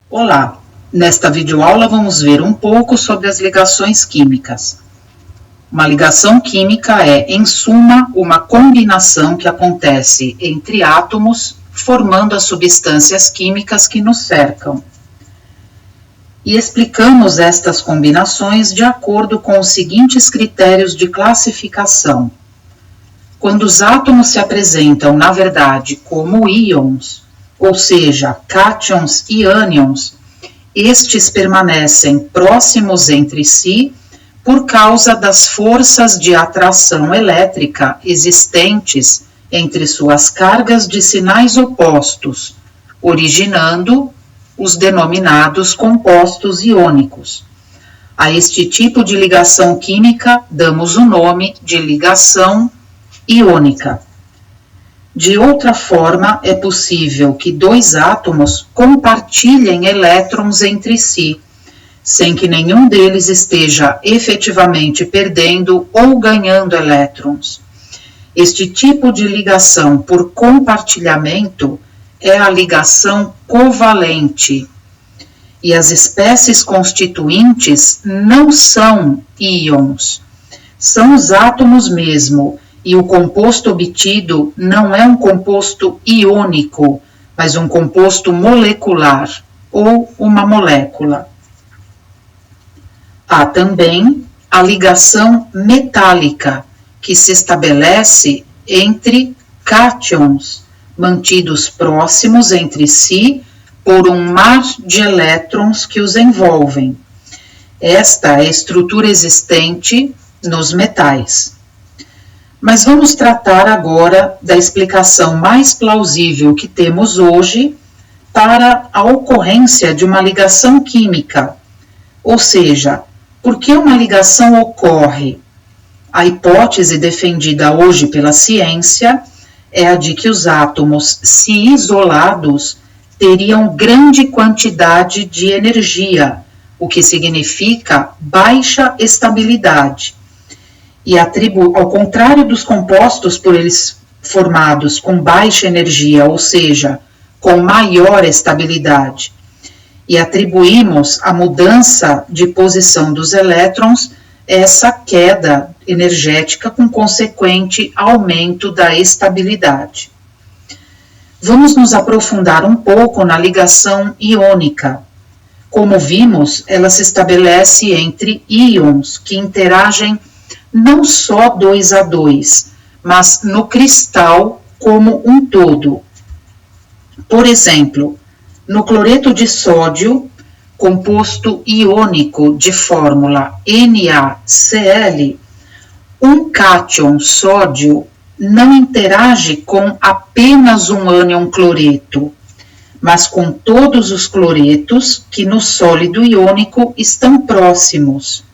Olá, nesta videoaula vamos ver um pouco sobre as ligações químicas. Uma ligação química é, em suma, uma combinação que acontece entre átomos, formando as substâncias químicas que nos cercam. E explicamos estas combinações de acordo com os seguintes critérios de classificação. Quando os átomos se apresentam, na verdade, como íons, ou seja, cátions e ânions, estes permanecem próximos entre si por causa das forças de atração elétrica existentes entre suas cargas de sinais opostos, originando os denominados compostos iônicos. A este tipo de ligação química damos o nome de ligação iônica. De outra forma, é possível que dois átomos compartilhem elétrons entre si, sem que nenhum deles esteja efetivamente perdendo ou ganhando elétrons. Este tipo de ligação por compartilhamento é a ligação covalente. E as espécies constituintes não são íons, são os átomos mesmo. E o composto obtido não é um composto iônico, mas um composto molecular, ou uma molécula. Há também a ligação metálica, que se estabelece entre cátions, mantidos próximos entre si por um mar de elétrons que os envolvem. Esta é a estrutura existente nos metais. Mas vamos tratar agora da explicação mais plausível que temos hoje para a ocorrência de uma ligação química, ou seja, por que uma ligação ocorre? A hipótese defendida hoje pela ciência é a de que os átomos, se isolados, teriam grande quantidade de energia, o que significa baixa estabilidade. E ao contrário dos compostos por eles formados com baixa energia, ou seja, com maior estabilidade, e atribuímos a mudança de posição dos elétrons essa queda energética com consequente aumento da estabilidade. Vamos nos aprofundar um pouco na ligação iônica. Como vimos, ela se estabelece entre íons que interagem não só 2 a 2, mas no cristal como um todo. Por exemplo, no cloreto de sódio, composto iônico de fórmula NaCl, um cátion sódio não interage com apenas um ânion cloreto, mas com todos os cloretos que no sólido iônico estão próximos.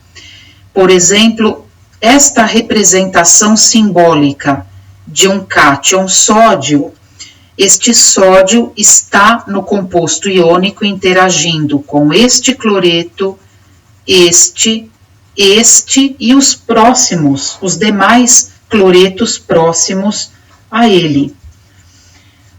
Por exemplo, esta representação simbólica de um cátion sódio, este sódio está no composto iônico interagindo com este cloreto, este e os próximos, os demais cloretos próximos a ele.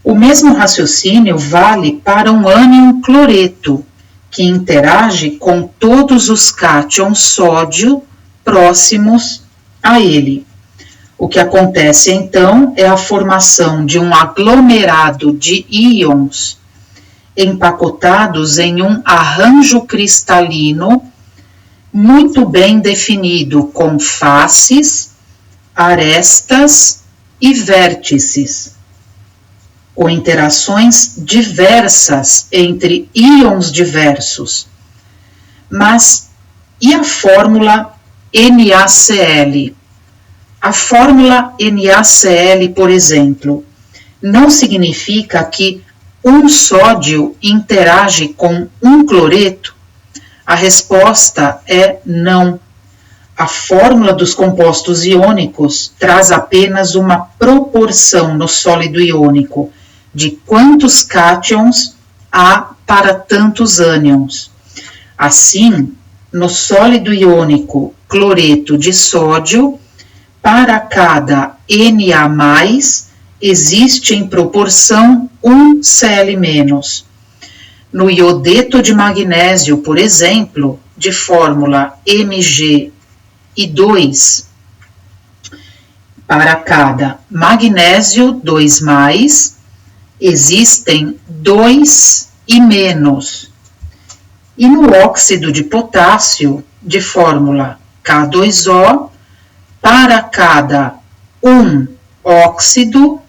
O mesmo raciocínio vale para um ânion cloreto, que interage com todos os cátions sódio próximos a ele. O que acontece então é a formação de um aglomerado de íons empacotados em um arranjo cristalino muito bem definido com faces, arestas e vértices, com interações diversas entre íons diversos. Mas e a fórmula NaCl? A fórmula NaCl, por exemplo, não significa que um sódio interage com um cloreto? A resposta é não. A fórmula dos compostos iônicos traz apenas uma proporção no sólido iônico de quantos cátions há para tantos ânions. Assim, no sólido iônico cloreto de sódio, para cada Na+, existe em proporção 1 Cl-. No iodeto de magnésio, por exemplo, de fórmula Mg2, para cada magnésio 2+, existem 2 e menos. E no óxido de potássio, de fórmula K2O, para cada 1 óxido,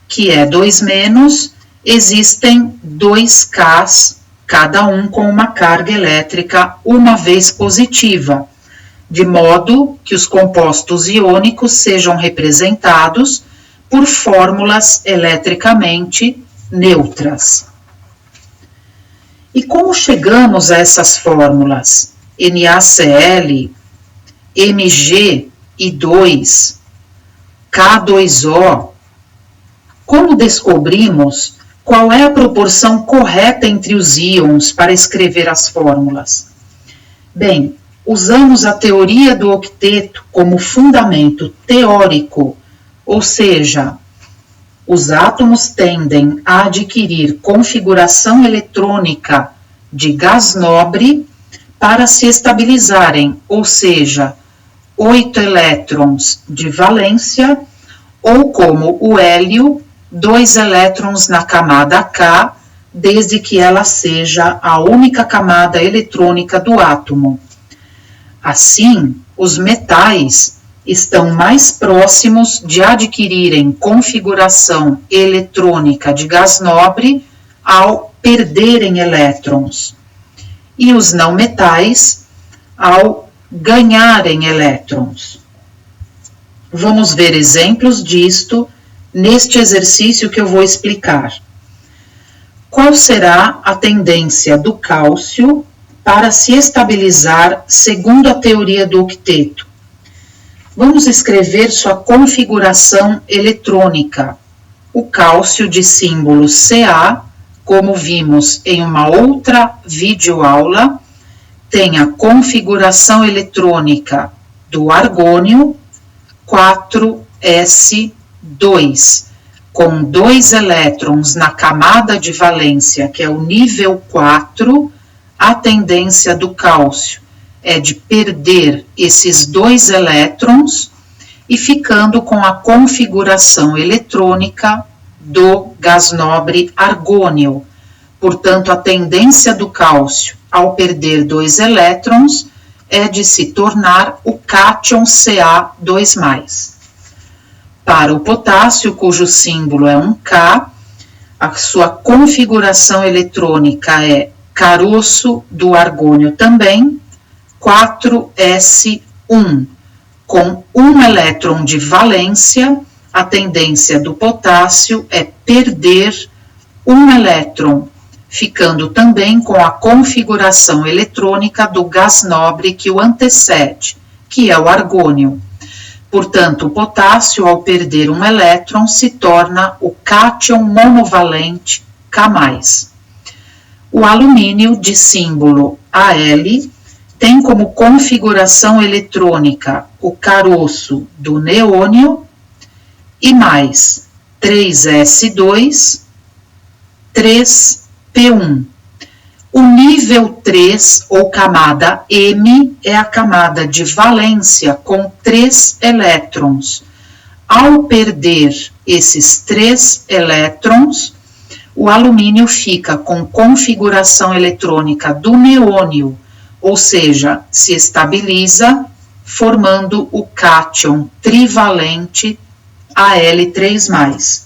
que é 2-, existem 2 Ks, cada um com uma carga elétrica uma vez positiva, de modo que os compostos iônicos sejam representados por fórmulas eletricamente neutras. E como chegamos a essas fórmulas? NaCl, Mg2, K2O. Como descobrimos qual é a proporção correta entre os íons para escrever as fórmulas? Bem, usamos a teoria do octeto como fundamento teórico, ou seja, os átomos tendem a adquirir configuração eletrônica de gás nobre para se estabilizarem, ou seja, 8 elétrons de valência, ou como o hélio, 2 elétrons na camada K, desde que ela seja a única camada eletrônica do átomo. Assim, os metais estão mais próximos de adquirirem configuração eletrônica de gás nobre ao perderem elétrons, e os não metais ao ganharem elétrons. Vamos ver exemplos disto neste exercício que eu vou explicar. Qual será a tendência do cálcio para se estabilizar segundo a teoria do octeto? Vamos escrever sua configuração eletrônica. O cálcio de símbolo Ca, como vimos em uma outra videoaula, tem a configuração eletrônica do argônio 4s2, com 2 elétrons na camada de valência, que é o nível 4, a tendência do cálcio é de perder esses 2 elétrons e ficando com a configuração eletrônica do gás nobre argônio. Portanto, a tendência do cálcio ao perder 2 elétrons é de se tornar o cátion Ca2+. Para o potássio, cujo símbolo é um K, a sua configuração eletrônica é caroço do argônio também, 4s1, com 1 elétron de valência, a tendência do potássio é perder 1 elétron, ficando também com a configuração eletrônica do gás nobre que o antecede, que é o argônio. Portanto, o potássio, ao perder 1 elétron, se torna o cátion monovalente K+. O alumínio, de símbolo Al, tem como configuração eletrônica o caroço do neônio e mais 3s2, 3p1. O nível 3, ou camada M, é a camada de valência com 3 elétrons. Ao perder esses 3 elétrons, o alumínio fica com configuração eletrônica do neônio, ou seja, se estabiliza, formando o cátion trivalente Al3+.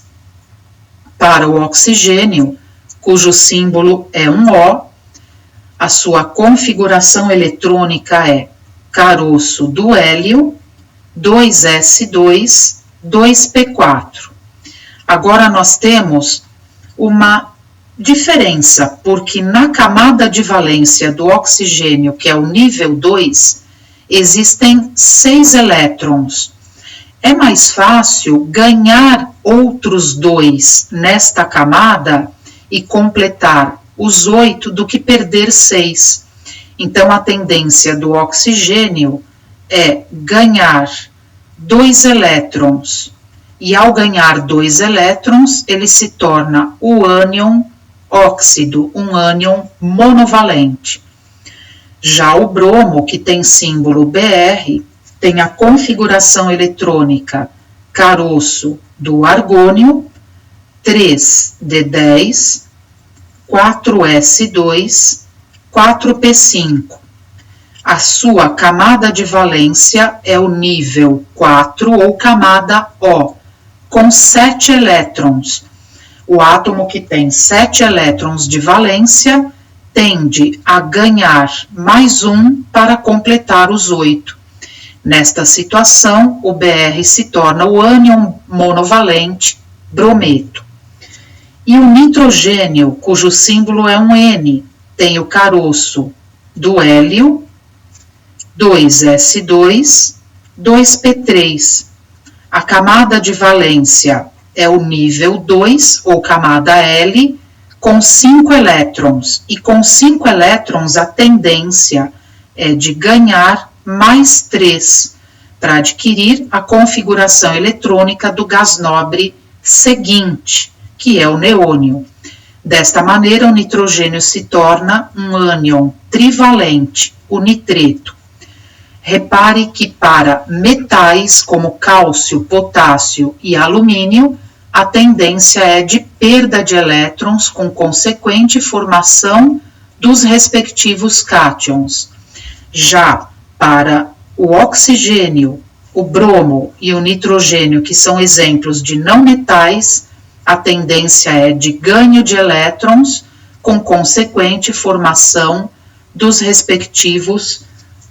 Para o oxigênio, cujo símbolo é um O, a sua configuração eletrônica é caroço do hélio, 2s2, 2p4. Agora nós temos uma diferença, porque na camada de valência do oxigênio, que é o nível 2, existem 6 elétrons. É mais fácil ganhar outros 2 nesta camada e completar os 8 do que perder 6. Então, a tendência do oxigênio é ganhar 2 elétrons. E ao ganhar 2 elétrons, ele se torna o ânion óxido, um ânion monovalente. Já o bromo, que tem símbolo Br, tem a configuração eletrônica caroço do argônio, 3D10, 4S2, 4P5. A sua camada de valência é o nível 4 ou camada O, com 7 elétrons. O átomo que tem 7 elétrons de valência tende a ganhar mais um para completar os 8. Nesta situação, o Br se torna o ânion monovalente brometo. E o nitrogênio, cujo símbolo é um N, tem o caroço do hélio, 2S2, 2P3. A camada de valência é o nível 2, ou camada L, com 5 elétrons. E com 5 elétrons, a tendência é de ganhar mais 3, para adquirir a configuração eletrônica do gás nobre seguinte, que é o neônio. Desta maneira, o nitrogênio se torna um ânion trivalente, o nitreto. Repare que para metais como cálcio, potássio e alumínio, a tendência é de perda de elétrons com consequente formação dos respectivos cátions. Já para o oxigênio, o bromo e o nitrogênio, que são exemplos de não metais, a tendência é de ganho de elétrons com consequente formação dos respectivos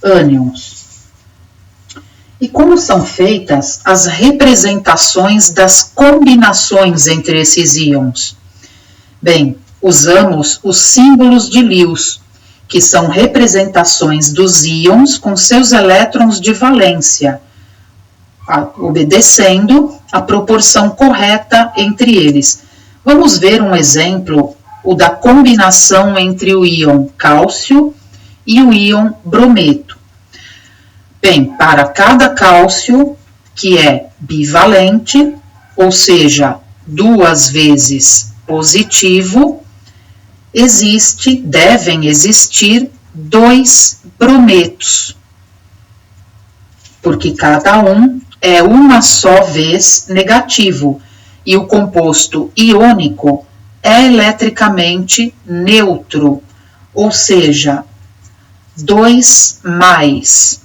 ânions. E como são feitas as representações das combinações entre esses íons? Bem, usamos os símbolos de Lewis, que são representações dos íons com seus elétrons de valência, obedecendo a proporção correta entre eles. Vamos ver um exemplo, o da combinação entre o íon cálcio e o íon brometo. Bem, para cada cálcio, que é bivalente, ou seja, 2 vezes positivo, devem existir 2 brometos, porque cada um é uma só vez negativo, e o composto iônico é eletricamente neutro, ou seja, 2 mais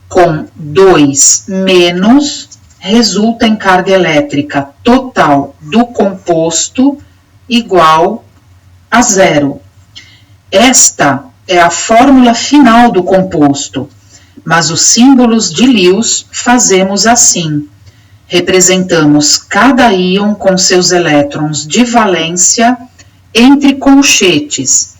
com 2 menos resulta em carga elétrica total do composto igual a 0. Esta é a fórmula final do composto, mas os símbolos de Lewis fazemos assim. Representamos cada íon com seus elétrons de valência entre colchetes.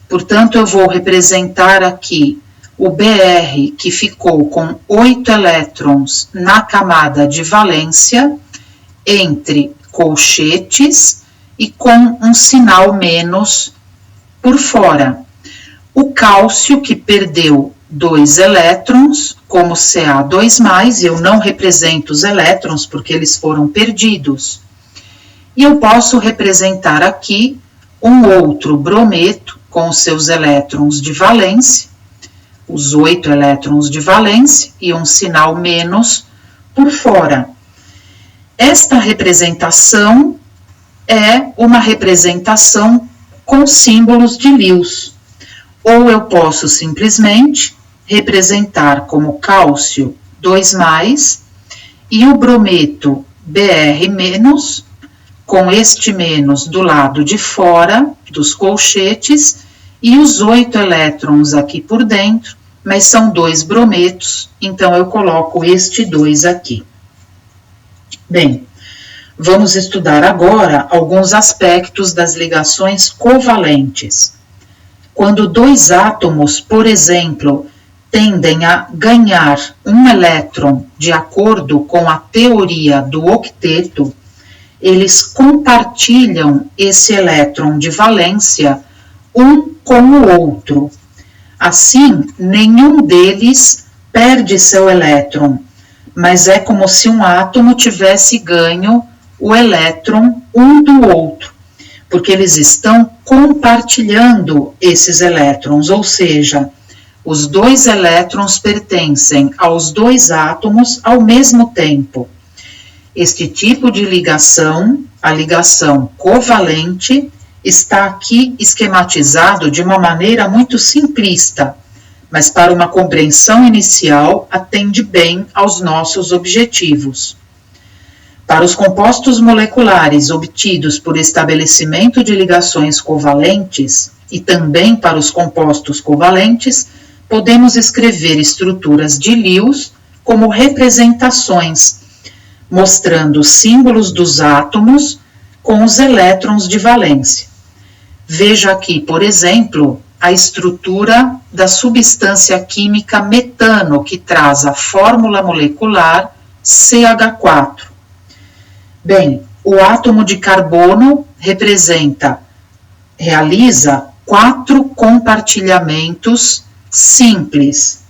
Portanto, eu vou representar aqui o Br, que ficou com 8 elétrons na camada de valência, entre colchetes e com um sinal menos por fora. O cálcio, que perdeu 2 elétrons, como Ca2+, eu não represento os elétrons porque eles foram perdidos. E eu posso representar aqui um outro brometo com os seus elétrons de valência, os 8 elétrons de valência e um sinal menos por fora. Esta representação é uma representação com símbolos de Lewis, ou eu posso simplesmente representar como cálcio 2+, e o brometo Br-, com este menos do lado de fora dos colchetes, e os 8 elétrons aqui por dentro, mas são 2 brometos, então eu coloco este 2 aqui. Bem, vamos estudar agora alguns aspectos das ligações covalentes. Quando 2 átomos, por exemplo, tendem a ganhar um elétron de acordo com a teoria do octeto, eles compartilham esse elétron de valência um com o outro. Assim, nenhum deles perde seu elétron, mas é como se um átomo tivesse ganho o elétron um do outro. porque eles estão compartilhando esses elétrons, ou seja, os dois elétrons pertencem aos dois átomos ao mesmo tempo. Este tipo de ligação, a ligação covalente, está aqui esquematizado de uma maneira muito simplista, mas para uma compreensão inicial atende bem aos nossos objetivos. Para os compostos moleculares obtidos por estabelecimento de ligações covalentes e também para os compostos covalentes, podemos escrever estruturas de Lewis como representações, mostrando símbolos dos átomos com os elétrons de valência. Veja aqui, por exemplo, a estrutura da substância química metano, que traz a fórmula molecular CH4. Bem, o átomo de carbono realiza 4 compartilhamentos simples,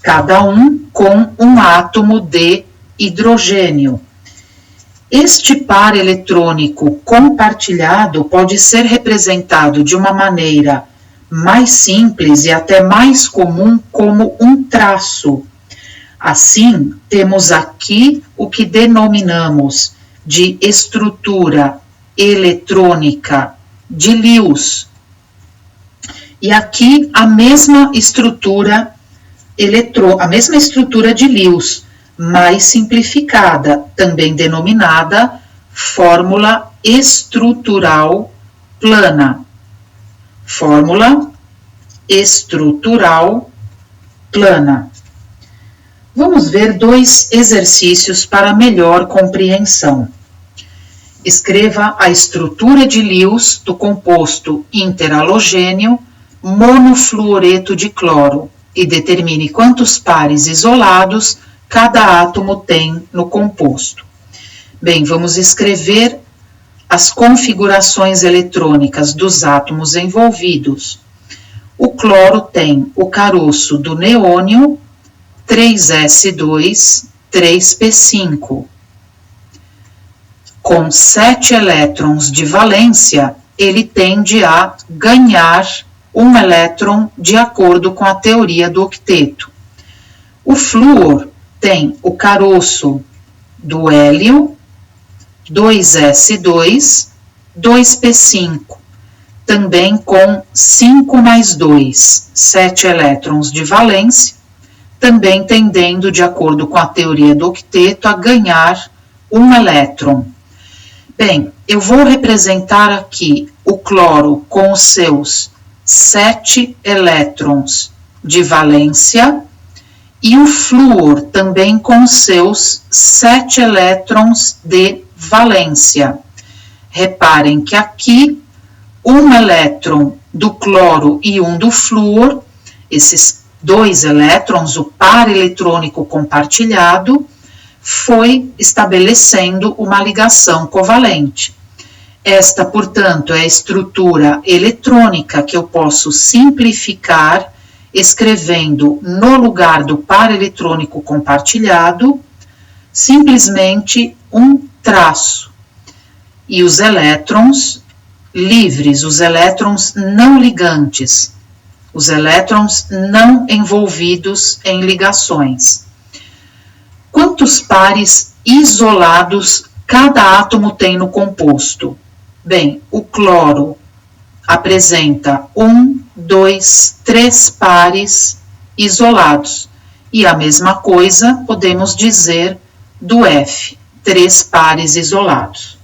cada um com um átomo de hidrogênio. Este par eletrônico compartilhado pode ser representado de uma maneira mais simples e até mais comum como um traço. Assim, temos aqui o que denominamos de estrutura eletrônica de Lewis. E aqui a mesma estrutura de Lewis, mais simplificada, também denominada fórmula estrutural plana. Fórmula estrutural plana. Vamos ver 2 exercícios para melhor compreensão. Escreva a estrutura de Lewis do composto interhalogênio monofluoreto de cloro e determine quantos pares isolados cada átomo tem no composto. Bem, vamos escrever as configurações eletrônicas dos átomos envolvidos. O cloro tem o caroço do neônio 3s2, 3p5. Com 7 elétrons de valência, ele tende a ganhar um elétron de acordo com a teoria do octeto. O flúor tem o caroço do hélio 2s2, 2p5, também com 5 mais 2, 7 elétrons de valência, também tendendo, de acordo com a teoria do octeto, a ganhar um elétron. Bem, eu vou representar aqui o cloro com os seus 7 elétrons de valência e o flúor também com seus 7 elétrons de valência. Reparem que aqui um elétron do cloro e um do flúor, esses 2 elétrons, o par eletrônico compartilhado, foi estabelecendo uma ligação covalente. Esta, portanto, é a estrutura eletrônica que eu posso simplificar escrevendo no lugar do par eletrônico compartilhado simplesmente um traço. E os elétrons livres, os elétrons não ligantes, os elétrons não envolvidos em ligações. Quantos pares isolados cada átomo tem no composto? Bem, o cloro apresenta 1, 2, 3 pares isolados. E a mesma coisa podemos dizer do F, 3 pares isolados.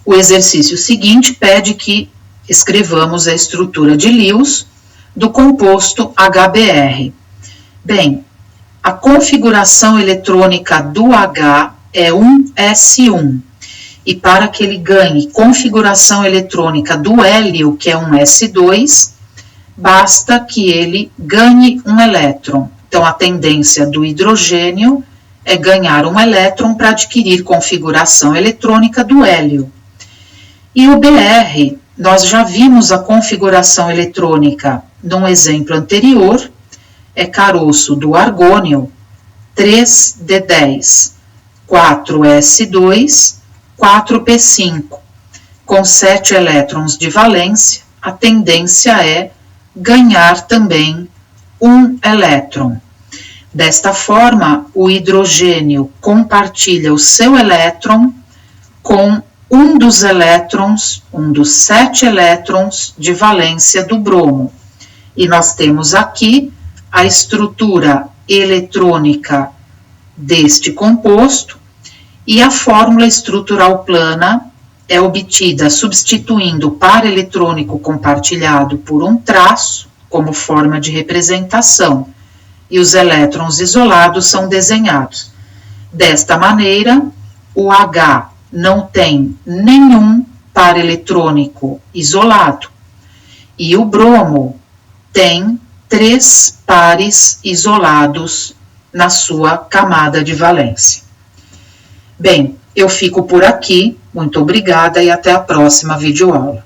O exercício seguinte pede que escrevamos a estrutura de Lewis do composto HBr. Bem, a configuração eletrônica do H é 1s1. E para que ele ganhe configuração eletrônica do hélio, que é 1s2, basta que ele ganhe um elétron. Então, a tendência do hidrogênio é ganhar um elétron para adquirir configuração eletrônica do hélio. E o Br, nós já vimos a configuração eletrônica num exemplo anterior, é caroço do argônio, 3d10, 4s2, 4p5. com 7 elétrons de valência, a tendência é ganhar também um elétron. Desta forma, o hidrogênio compartilha o seu elétron com um dos elétrons, um dos 7 elétrons de valência do bromo. E nós temos aqui a estrutura eletrônica deste composto e a fórmula estrutural plana é obtida substituindo o par eletrônico compartilhado por um traço como forma de representação e os elétrons isolados são desenhados. Desta maneira, o H não tem nenhum par eletrônico isolado e o bromo tem 3 pares isolados na sua camada de valência. Bem, eu fico por aqui, muito obrigada e até a próxima videoaula.